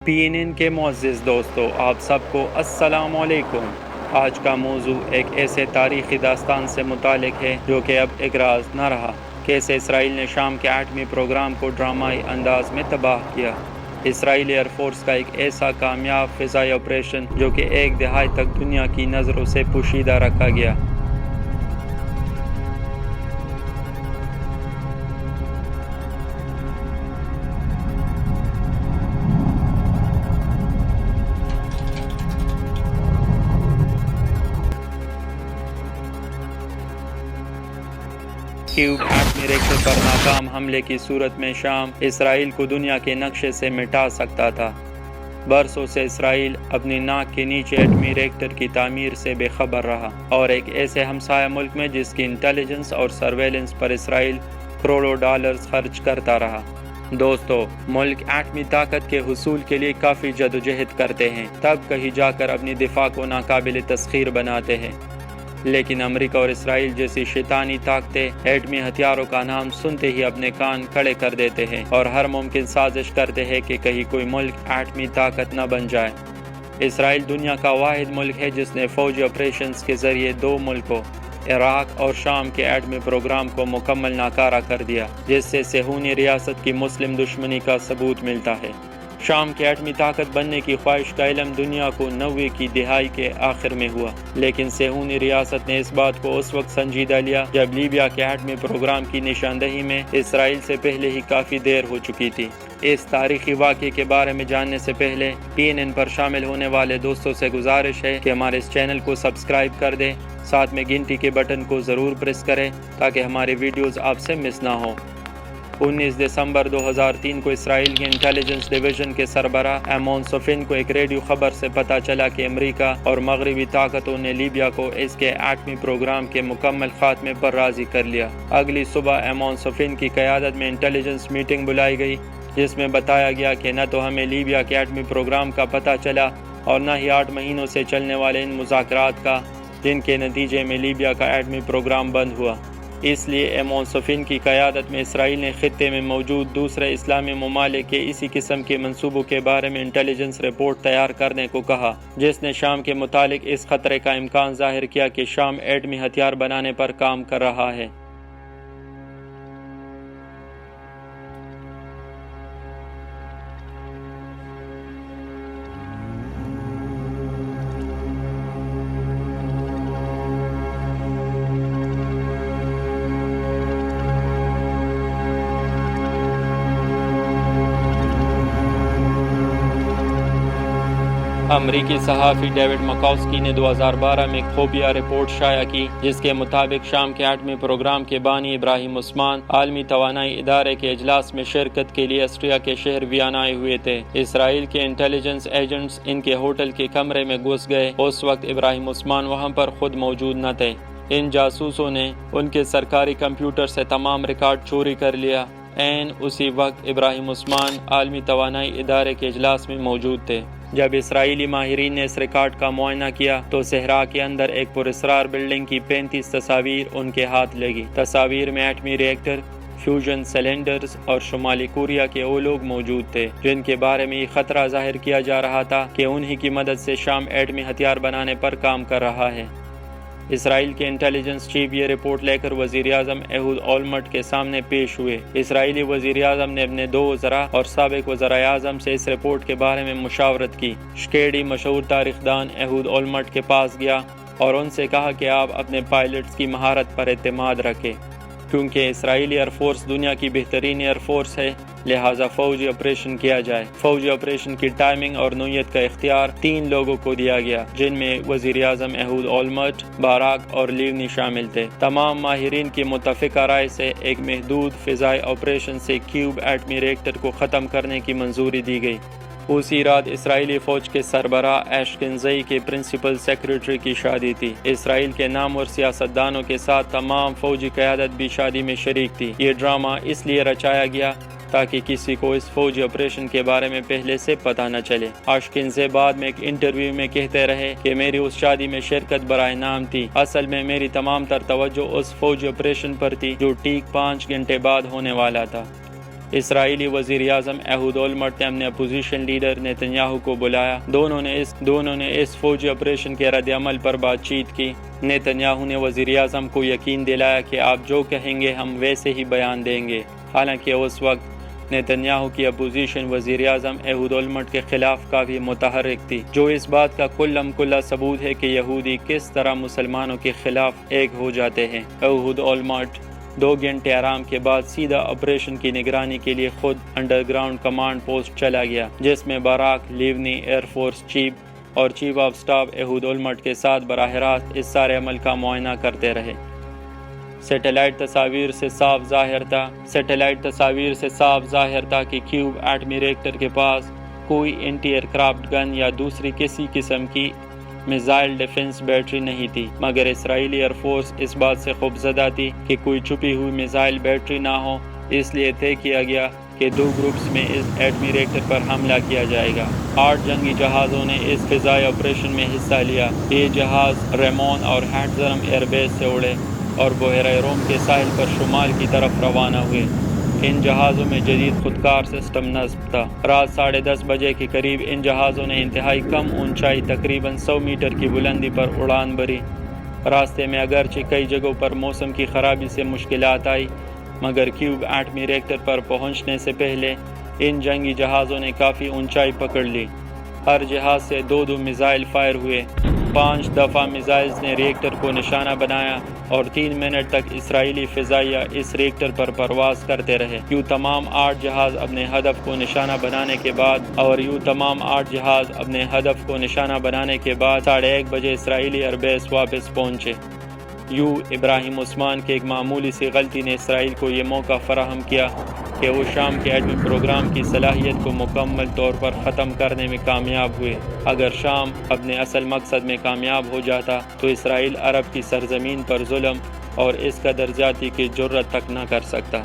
PNN کے معزز دوستو، آپ سب کو السلام علیکم۔ آج کا موضوع ایک ایسے تاریخی داستان سے متعلق ہے جو کہ اب ایک راز نہ رہا۔ کیسے اسرائیل نے شام کے ایٹمی پروگرام کو ڈرامائی انداز میں تباہ کیا۔ اسرائیلی ایئر فورس کا ایک ایسا کامیاب فضائی آپریشن جو کہ ایک دہائی تک دنیا کی نظروں سے پوشیدہ رکھا گیا۔ کیوب ایٹمی ریکٹر پر ناکام حملے کی صورت میں شام اسرائیل کو دنیا کے نقشے سے مٹا سکتا تھا۔ برسوں سے اسرائیل اپنی ناک کے نیچے ایٹمی ریکٹر کی تعمیر سے بے خبر رہا، اور ایک ایسے ہمسایہ ملک میں جس کی انٹیلیجنس اور سرویلنس پر اسرائیل کروڑوں ڈالرز خرچ کرتا رہا۔ دوستو، ملک ایٹمی طاقت کے حصول کے لیے کافی جدوجہد کرتے ہیں، تب کہیں جا کر اپنی دفاع کو ناقابل تسخیر بناتے ہیں۔ لیکن امریکہ اور اسرائیل جیسی شیطانی طاقتیں ایٹمی ہتھیاروں کا نام سنتے ہی اپنے کان کھڑے کر دیتے ہیں اور ہر ممکن سازش کرتے ہیں کہ کہیں کوئی ملک ایٹمی طاقت نہ بن جائے۔ اسرائیل دنیا کا واحد ملک ہے جس نے فوجی آپریشنز کے ذریعے دو ملکوں عراق اور شام کے ایٹمی پروگرام کو مکمل ناکارہ کر دیا، جس سے صہیونی ریاست کی مسلم دشمنی کا ثبوت ملتا ہے۔ شام کی ایٹمی طاقت بننے کی خواہش کا علم دنیا کو 90 کی دہائی کے آخر میں ہوا، لیکن صہیونی ریاست نے اس بات کو اس وقت سنجیدہ لیا جب لیبیا کے ایٹمی پروگرام کی نشاندہی میں اسرائیل سے پہلے ہی کافی دیر ہو چکی تھی۔ اس تاریخی واقعے کے بارے میں جاننے سے پہلے PNN پر شامل ہونے والے دوستوں سے گزارش ہے کہ ہمارے اس چینل کو سبسکرائب کر دیں، ساتھ میں گھنٹی کے بٹن کو ضرور پریس کریں تاکہ ہمارے ویڈیوز آپ سے مس نہ ہوں۔ 19 دسمبر 2003 کو اسرائیل کے انٹیلیجنس ڈویژن کے سربراہ ایمون سوفین کو ایک ریڈیو خبر سے پتہ چلا کہ امریکہ اور مغربی طاقتوں نے لیبیا کو اس کے ایٹمی پروگرام کے مکمل خاتمے پر راضی کر لیا۔ اگلی صبح ایمون سوفین کی قیادت میں انٹیلیجنس میٹنگ بلائی گئی، جس میں بتایا گیا کہ نہ تو ہمیں لیبیا کے ایٹمی پروگرام کا پتہ چلا اور نہ ہی 8 مہینوں سے چلنے والے ان مذاکرات کا، جن کے نتیجے میں لیبیا کا ایٹمی پروگرام بند ہوا۔ اس لیے ایمون سوفین کی قیادت میں اسرائیل نے خطے میں موجود دوسرے اسلامی ممالک کے اسی قسم کے منصوبوں کے بارے میں انٹیلیجنس رپورٹ تیار کرنے کو کہا، جس نے شام کے متعلق اس خطرے کا امکان ظاہر کیا کہ شام ایٹمی ہتھیار بنانے پر کام کر رہا ہے۔ امریکی صحافی ڈیوڈ مکاؤسکی نے 2012 میں ایک خفیہ رپورٹ شائع کی، جس کے مطابق شام کے ایٹمی پروگرام کے بانی ابراہیم عثمان عالمی توانائی ادارے کے اجلاس میں شرکت کے لیے آسٹریا کے شہر ویانا آئے ہوئے تھے۔ اسرائیل کے انٹیلیجنس ایجنٹس ان کے ہوٹل کے کمرے میں گھس گئے۔ اس وقت ابراہیم عثمان وہاں پر خود موجود نہ تھے۔ ان جاسوسوں نے ان کے سرکاری کمپیوٹر سے تمام ریکارڈ چوری کر لیا۔ عین اسی وقت ابراہیم عثمان عالمی توانائی ادارے کے اجلاس میں موجود تھے۔ جب اسرائیلی ماہرین نے اس ریکارڈ کا معائنہ کیا تو صحرا کے اندر ایک پراسرار بلڈنگ کی 35 تصاویر ان کے ہاتھ لگی۔ تصاویر میں ایٹمی ریکٹر، فیوژن سلنڈرز اور شمالی کوریا کے وہ لوگ موجود تھے جن کے بارے میں یہ خطرہ ظاہر کیا جا رہا تھا کہ انہی کی مدد سے شام ایٹمی ہتھیار بنانے پر کام کر رہا ہے۔ اسرائیل کے انٹیلیجنس چیف یہ رپورٹ لے کر وزیر اعظم ایہود اولمرٹ کے سامنے پیش ہوئے۔ اسرائیلی وزیر اعظم نے اپنے 2 وزراء اور سابق وزرائے اعظم سے اس رپورٹ کے بارے میں مشاورت کی۔ شکیڈی مشہور تاریخ دان ایہود اولمرٹ کے پاس گیا اور ان سے کہا کہ آپ اپنے پائلٹس کی مہارت پر اعتماد رکھیں، کیونکہ اسرائیلی ایئر فورس دنیا کی بہترین ایئر فورس ہے، لہٰذا فوجی آپریشن کیا جائے۔ فوجی آپریشن کی ٹائمنگ اور نوعیت کا اختیار 3 لوگوں کو دیا گیا، جن میں وزیر اعظم ایہود اولمرٹ، باراک اور لیونی شامل تھے۔ تمام ماہرین کی متفقہ رائے سے ایک محدود فضائی آپریشن سے کیوب ایٹمی ریکٹر کو ختم کرنے کی منظوری دی گئی۔ اسی رات اسرائیلی فوج کے سربراہ ایشکنزئی کے پرنسپل سیکریٹری کی شادی تھی۔ اسرائیل کے نامور سیاستدانوں کے ساتھ تمام فوجی قیادت بھی شادی میں شریک تھی۔ یہ ڈرامہ اس لیے رچایا گیا تاکہ کسی کو اس فوجی آپریشن کے بارے میں پہلے سے پتہ نہ چلے۔ ایشکنزئی بعد میں ایک انٹرویو میں کہتے رہے کہ میری اس شادی میں شرکت برائے نام تھی، اصل میں میری تمام تر توجہ اس فوجی آپریشن پر تھی جو ٹھیک 5 گھنٹے بعد ہونے والا تھا۔ اسرائیلی وزیر اعظم ایہود اولمرٹ نے اپنے اپوزیشن لیڈر نیتنیاہو کو بلایا۔ دونوں نے اس فوجی آپریشن کے رد عمل پر بات چیت کی۔ نیتنیاہو نے وزیر اعظم کو یقین دلایا کہ آپ جو کہیں گے ہم ویسے ہی بیان دیں گے۔ حالانکہ اس وقت نیتنیاہو کی اپوزیشن وزیر اعظم ایہود اولمرٹ کے خلاف کافی متحرک تھی، جو اس بات کا کلم کلا ثبوت ہے کہ یہودی کس طرح مسلمانوں کے خلاف ایک ہو جاتے ہیں۔ ایہود اولمرٹ 2 گھنٹے آرام کے بعد سیدھا آپریشن کی نگرانی کے لیے خود انڈر گراؤنڈ کمانڈ پوسٹ چلا گیا، جس میں باراک لیونی ایئر فورس چیف اور چیف آف سٹاف ایہود اولمرٹ کے ساتھ براہ راست اس سارے عمل کا معائنہ کرتے رہے۔ سیٹلائٹ تصاویر سے صاف ظاہر تھا کہ کیوب ایٹمی ریکٹر کے پاس کوئی اینٹی ایئرکرافٹ گن یا دوسری کسی قسم کی میزائل ڈیفنس بیٹری نہیں تھی، مگر اسرائیلی ایئر فورس اس بات سے خوفزدہ تھی کہ کوئی چھپی ہوئی میزائل بیٹری نہ ہو، اس لیے طے کیا گیا کہ 2 گروپس میں اس ایٹمی ریکٹر پر حملہ کیا جائے گا۔ 8 جنگی جہازوں نے اس فضائی آپریشن میں حصہ لیا۔ یہ جہاز ریمون اور ہیٹزرم ایئر بیس سے اڑے اور بحیرہ روم کے ساحل پر شمال کی طرف روانہ ہوئے۔ ان جہازوں میں جدید خودکار سسٹم نصب تھا۔ رات 10:30 بجے کے قریب ان جہازوں نے انتہائی کم اونچائی تقریباً 100 میٹر کی بلندی پر اڑان بھری۔ راستے میں اگرچہ کئی جگہوں پر موسم کی خرابی سے مشکلات آئی، مگر کیوب ایٹمی ریکٹر پر پہنچنے سے پہلے ان جنگی جہازوں نے کافی اونچائی پکڑ لی۔ ہر جہاز سے 2 میزائل فائر ہوئے۔ 5 دفعہ میزائلز نے ریکٹر کو نشانہ بنایا اور 3 منٹ تک اسرائیلی فضائیہ اس ریکٹر پر پرواز کرتے رہے۔ یوں تمام 8 جہاز اپنے ہدف کو نشانہ بنانے کے بعد 1:30 بجے اسرائیلی ایئر بیس واپس پہنچے۔ ابراہیم عثمان کی ایک معمولی سی غلطی نے اسرائیل کو یہ موقع فراہم کیا کہ وہ شام کے ایٹمی پروگرام کی صلاحیت کو مکمل طور پر ختم کرنے میں کامیاب ہوئے۔ اگر شام اپنے اصل مقصد میں کامیاب ہو جاتا تو اسرائیل عرب کی سرزمین پر ظلم اور اس قدر زیادتی کی جرات تک نہ کر سکتا۔